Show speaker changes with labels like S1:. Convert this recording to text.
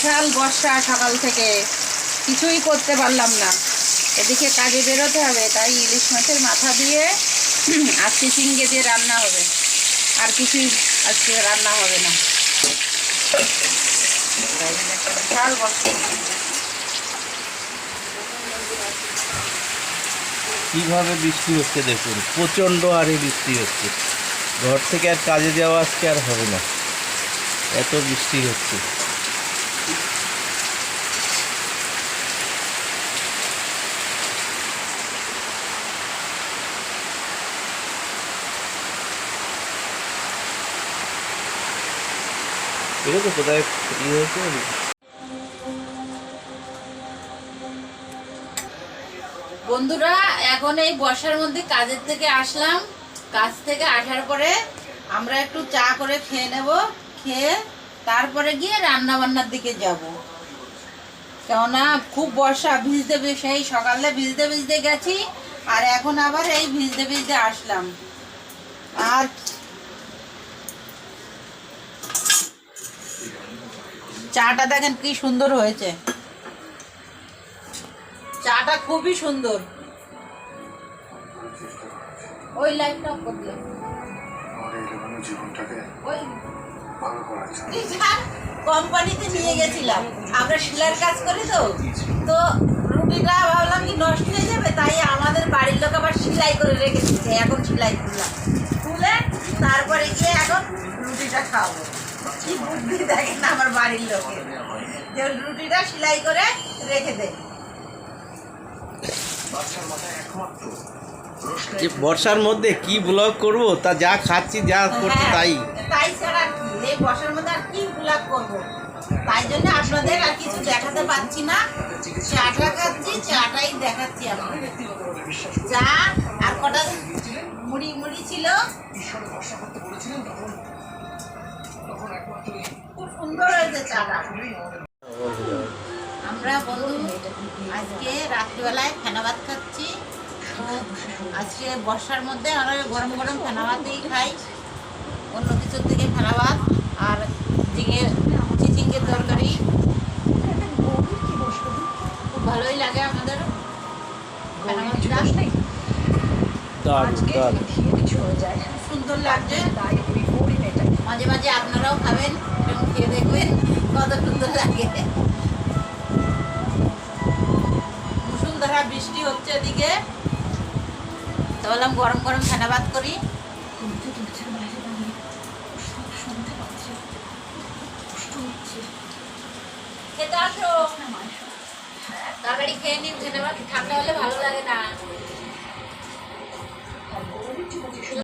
S1: বিশাল বর্ষা, সকাল থেকে কিছুই করতে পারলাম না। এদিকে কাজে বেরোতে হবে, তাই ইলিশ মাছের মাথা দিয়ে আজকে ঝিঙ্গে দিয়ে রান্না হবে, আর কিছুই আজকে রান্না হবে না। বিশাল বর্ষা।
S2: কিভাবে বৃষ্টি হচ্ছে দেখুন, প্রচণ্ড হারে বৃষ্টি হচ্ছে। ঘর থেকে আর কাজে যাওয়া আজকে আর হবে না, এত বৃষ্টি হচ্ছে। ঠিক আছে, কোথায় হয়েছে?
S1: বন্ধুরা, এখন এই বর্ষার মধ্যে কাজের থেকে আসলাম। কাজ থেকে আসার পরে আমরা একটু চা করে খেয়ে নেব, খেয়ে তারপরে গিয়ে রান্না বান্নার দিকে যাব। কেননা খুব বর্ষা, ভিজতে সেই সকালে ভিজতে ভিজতে গেছি, আর এখন আবার এই ভিজতে ভিজতে আসলাম। আর চাটা দেখেন কি সুন্দর হয়েছে, চাটা খুবই সুন্দর। ওই লাইটটা অফ করে দিলাম। কোম্পানিতে নিয়ে গেছিলাম, আমরা সেলাইয়ের কাজ করি, তো রুটিটা ভাবলাম কি নষ্ট হয়ে যাবে, তাই আমাদের বাড়ির লোক আবার সেলাই করে রেখে দিচ্ছে। এখন সেলাই করলাম, তুলে তারপরে গিয়ে এখন রুটিটা খাবো। কি বুদ্ধি দেখেন না আমার বাড়ির লোকের, যে রুটিটা সেলাই করে রেখে দেয়।
S2: বর্ষার মধ্যে কি ব্লগ করব, তা যা খাচ্ছি যা করছি তাই
S1: ছাড়া কি, এই বর্ষার মধ্যে আর কি ব্লগ করবো, তাই জন্য আপনাদের আর কিছু দেখাতে পাচ্ছি না। চাটা খাচ্ছি, চাটাই দেখাচ্ছি আপনাদের। চা আর কটা মুড়ি ছিল, খুব সুন্দর হয়েছে চাটা। আমরা বন্ধু আজকে রাত্রিবেলায় ফেনা ভাত খাচ্ছি। আজকে বর্ষার মধ্যে আমরা গরম গরম ফেনা ভাতই খাই, অন্য কিছুর থেকে ফেনা ভাত আর ঝিঙের তরকারি খুব ভালোই লাগে আমাদের। ফেনা ভাতটা সুন্দর লাগছে, মাঝে মাঝে আপনারাও খাবেন এবং খেয়ে দেখবেন কত সুন্দর লাগে। মুষলধারা বৃষ্টি হচ্ছে এদিকে, তো বললাম গরম গরম ফেনা ভাত করি। খেতে আসো, তাড়াতাড়ি খেয়ে নিন, ফেনা ভাত ঠান্ডা হলে ভালো লাগে না।